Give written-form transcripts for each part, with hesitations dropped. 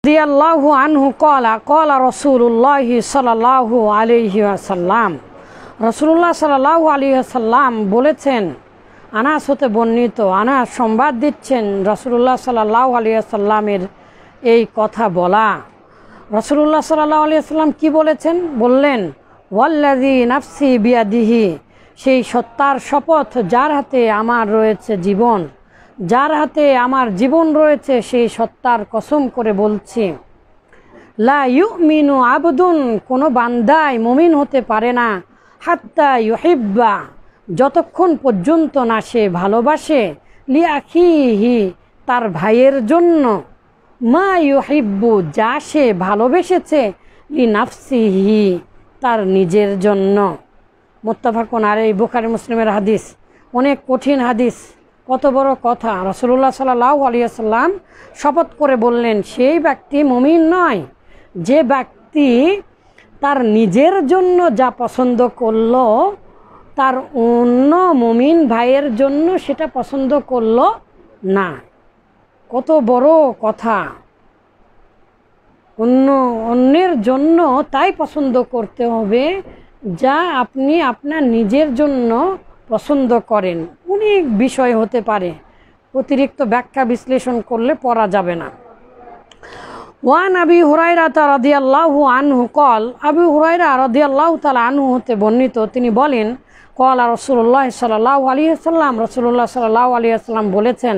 রাদিয়াল্লাহু আনহু ক্বালা ক্বালা রাসূলুল্লাহি সাল্লাল্লাহু আলাইহি ওয়াসাল্লাম, রাসূলুল্লাহ সাল্লাল্লাহু আলাইহি ওয়াসাল্লাম বলেছেন। আনাস হতে বর্ণিত, আনাস সংবাদ দিচ্ছেন রাসূলুল্লাহ সাল্লাল্লাহু আলাইহি ওয়াসাল্লামের এই কথা বলা। রাসূলুল্লাহ সাল্লাল্লাহু আলাইহি ওয়াসাল্লাম কি বলেছেন? বললেন, ওয়াল্লাযী নাফসি বিয়াদিহি, সেই সত্তার শপথ যার হাতে আমার রয়েছে জীবন, যার হাতে আমার জীবন রয়েছে সেই সত্তার কসম করে বলছি, লা ইউমিনু আবদুন, কোনো বান্দাই মুমিন হতে পারে না, হাত্তা ইউহিব্বা, যতক্ষণ পর্যন্ত না সে ভালোবাসে, লি আখিহি, তার ভাইয়ের জন্য, মা ইউহিব্বু, যা সে ভালোবেসেছে, লি নাফসিহি, তার নিজের জন্য। মুত্তাফাকুন আলাইহি, বুখারী মুসলিমের হাদিস। অনেক কঠিন হাদিস, কত বড় কথা। রাসূলুল্লাহ সাল্লাল্লাহু আলাইহি ওয়াসাল্লাম শপথ করে বললেন, সেই ব্যক্তি মুমিন নয় যে ব্যক্তি তার নিজের জন্য যা পছন্দ করলো তার অন্য মুমিন ভাইয়ের জন্য সেটা পছন্দ করলো না। কত বড় কথা। অন্যের জন্য তাই পছন্দ করতে হবে যা আপনি আপনার নিজের জন্য পছন্দ করেন। অনেক বিষয় হতে পারে, অতিরিক্ত ব্যাখ্যা বিশ্লেষণ করলে পড়া যাবে না। ওয়ান আবি হুরায়রা রাদিয়াল্লাহু আনহু ক্বাল, আবু হুরায়রা রাদিয়াল্লাহু তাআলা আনহু হতে বর্ণিত, তিনি বলেন, ক্বালা রাসূলুল্লাহ সাল্লাল্লাহু আলাইহি ওয়াসাল্লাম, রাসূলুল্লাহ সাল্লাল্লাহু আলাইহি ওয়াসাল্লাম বলেছেন,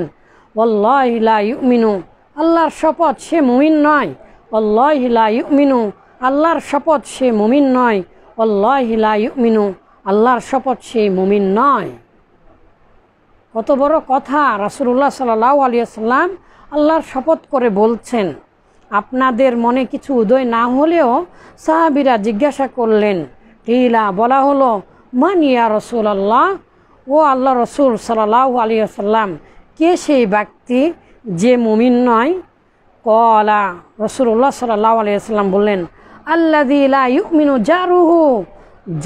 ওয়াল্লাহি লা ইউমিনু, আল্লাহর শপথ সে মুমিন নয়, ওয়াল্লাহি লা ইউমিনু, আল্লাহর শপথ সে মুমিন নয়, ওয়াল্লাহি লা ইউমিনু, আল্লাহর শপথ সে মুমিন নয়। কত বড় কথা। রাসূলুল্লাহ সাল্লাল্লাহু আলাইহি ওয়াসাল্লাম আল্লাহর শপথ করে বলছেন। আপনাদের মনে কিছু উদয় না হলেও সাহাবীরা জিজ্ঞাসা করলেন, কিলা, বলা হলো, মান ইয়া রাসূলুল্লাহ, ও আল্লাহ রসুল সাল্লাল্লাহু আলাইহি ওয়াসাল্লাম, কে সেই ব্যক্তি যে মুমিন নয়? ক্বালা, রাসূলুল্লাহ সাল্লাল্লাহু আলাইহি ওয়াসাল্লাম বললেন, আল্লাযী লা ইউমিনু জারুহু,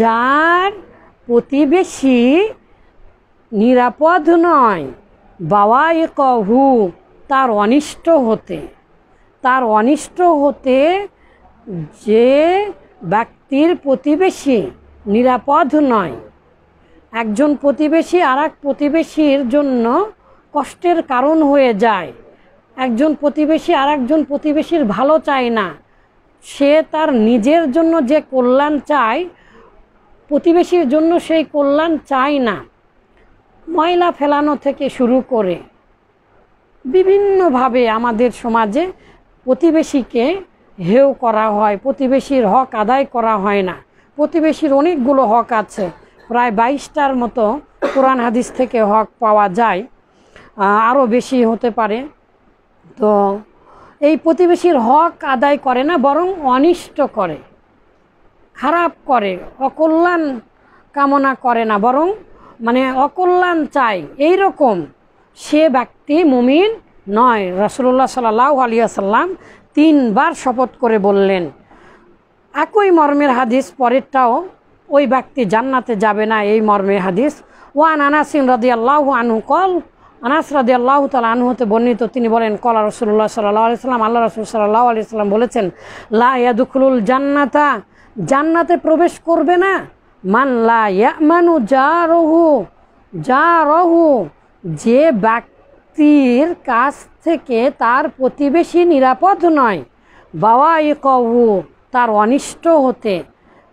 যার প্রতিবেশী নিরাপদ নয়, বাওয়াইকহু, তার অনিষ্ট হতে, তার অনিষ্ট হতে যে ব্যক্তির প্রতিবেশী নিরাপদ নয়। একজন প্রতিবেশী আর এক প্রতিবেশীর জন্য কষ্টের কারণ হয়ে যায়। একজন প্রতিবেশী আর একজন প্রতিবেশীর ভালো চায় না, সে তার নিজের জন্য যে কল্যাণ চায় প্রতিবেশীর জন্য সেই কল্যাণ চায় না। ময়লা ফেলানো থেকে শুরু করে বিভিন্নভাবে আমাদের সমাজে প্রতিবেশীকে হেয় করা হয়, প্রতিবেশীর হক আদায় করা হয় না। প্রতিবেশীর অনেকগুলো হক আছে, প্রায় 22টার মতো কোরআন হাদিস থেকে হক পাওয়া যায়, আরও বেশি হতে পারে। তো এই প্রতিবেশীর হক আদায় করে না, বরং অনিষ্ট করে, খারাপ করে, অকল্যাণ কামনা করে না, বরং অকল্যাণ চায়, এইরকম সে ব্যক্তি মুমিন নয়। রাসূলুল্লাহ সাল্লাল্লাহু আলাইহি ওয়াসাল্লাম 3বার শপথ করে বললেন। একই মর্মের হাদিস পরেরটাও, ওই ব্যক্তি জান্নাতে যাবে না, এই মর্মের হাদিস। ওয়ান আনাস রাদিয়াল্লাহু আনহু ক্বাল, আনাস রাদিয়াল্লাহু তাআলা আনহু হতে বর্ণিত, তিনি বলেন, ক্বালা রাসূলুল্লাহ সাল্লাল্লাহু আলাইহি ওয়াসাল্লাম, আল্লাহ রাসূল সাল্লাল্লাহু আলাইহি ওয়াসাল্লাম বলেছেন, লা ইয়াদখুলুল জান্নাতা, জান্নাতে প্রবেশ করবে না, মান লা ইয়ামানু জারহু, যে ব্যক্তির কাছ থেকে তার প্রতিবেশী নিরাপদ নয়, বাওয়াইকহু, তার অনিষ্ট হতে।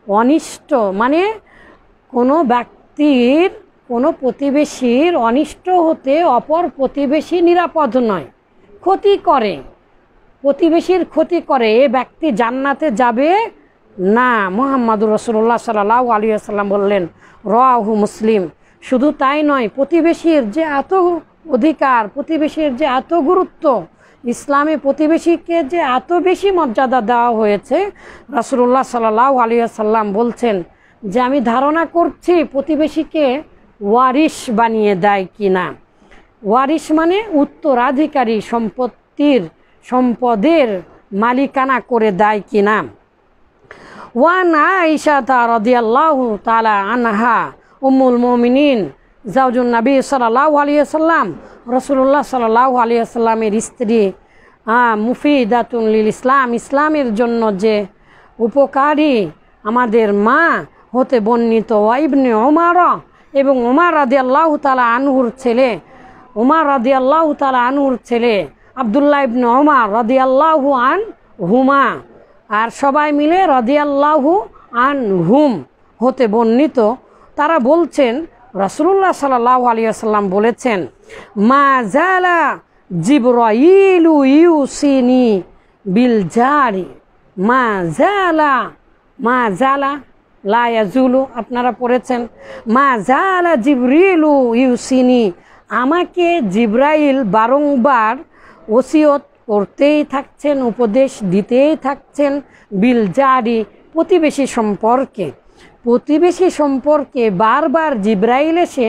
অনিষ্ট মানে কোনো ব্যক্তির, কোনো প্রতিবেশীর অনিষ্ট হতে অপর প্রতিবেশী নিরাপদ নয়, ক্ষতি করে, প্রতিবেশীর ক্ষতি করে, এ ব্যক্তি জান্নাতে যাবে না। মুহাম্মাদুর রাসূলুল্লাহ সাল্লাল্লাহু আলাইহি ওয়াসাল্লাম বললেন, রাওয়াহু মুসলিম। শুধু তাই নয়, প্রতিবেশীর যে এত অধিকার, প্রতিবেশীর যে এত গুরুত্ব, ইসলামে প্রতিবেশীকে যে এত বেশি মর্যাদা দেওয়া হয়েছে, রাসূলুল্লাহ সাল্লাল্লাহু আলাইহি ওয়াসাল্লাম বলছেন যে আমি ধারণা করছি প্রতিবেশীকে ওয়ারিশ বানিয়ে দেয় কিনা। ওয়ারিশ মানে উত্তরাধিকারী, সম্পদের মালিকানা করে দেয় কিনা। ওয়ান আয়েশা রাদিয়াল্লাহু তাআলা আনহা উম্মুল মুমিনিন জাওজুন নবী সাল্লাল্লাহু আলাইহি ওয়াসাল্লাম, রাসূলুল্লাহ সাল্লাল্লাহু আলাইহি ওয়াসাল্লামের স্ত্রী মুফিদাতুন লিল ইসলাম, ইসলামের জন্য যে উপকারী আমাদের মা হতে বর্ণিত। ইবনে ওমর, এবং ওমর রাদিয়াল্লাহু তাআলা আনহুর ছেলে, ওমর রাদিয়াল্লাহু তাআলা আনহুর ছেলে আব্দুল্লাহ ইবনে ওমর রাদিয়াল্লাহু আনহুমা, আর সবাই মিলে রাদিয়াল্লাহু আনহুম হতে বর্ণিত। তারা বলছেন রাসূলুল্লাহ সাল্লাল্লাহু আলাইহি ওয়াসাল্লাম বলেছেন, মা জালা জিবরাইলু ইউসিনি বিল জারি, মা জালা লা ইয়াজুলু, আপনারা পড়েছেন মা জালা জিবরিলু ইউসিনি, আমাকে জিবরাইল বারংবার ওসিয়ত করতেই থাকছেন, উপদেশ দিতেই থাকছেন, বিল জারি, প্রতিবেশী সম্পর্কে। প্রতিবেশী সম্পর্কে বারবার জিবরাইল এসে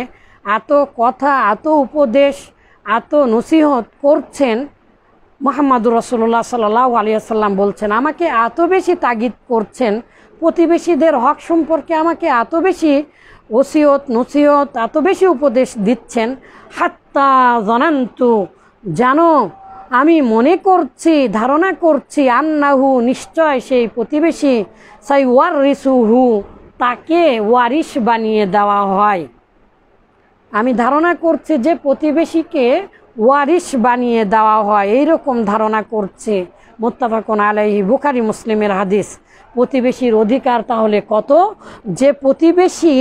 এত কথা, এত উপদেশ, এত নসিহত করছেন। মুহাম্মদুর রাসূলুল্লাহ সাল্লাল্লাহু আলাইহি ওয়াসাল্লাম বলছেন, আমাকে এত বেশি তাগিদ করছেন, প্রতিবেশীদের হক সম্পর্কে আমাকে এত বেশি ওসিয়ত নসিহত, এত বেশি উপদেশ দিচ্ছেন, হাত্তা জানান্তু, জানো আমি মনে করছি, ধারণা করছি, আন্নাহু, নিশ্চয় সেই প্রতিবেশী, সাইওয়ারিসুহু, তাকে ওয়ারিশ বানিয়ে দেওয়া হয়। আমি ধারণা করছি যে প্রতিবেশীকে ওয়ারিশ বানিয়ে দেওয়া হয়, এইরকম ধারণা করছে। মুত্তাফাকুন আলাইহি, বুখারী মুসলিমের হাদিস। প্রতিবেশীর অধিকার তাহলে কত, যে প্রতিবেশী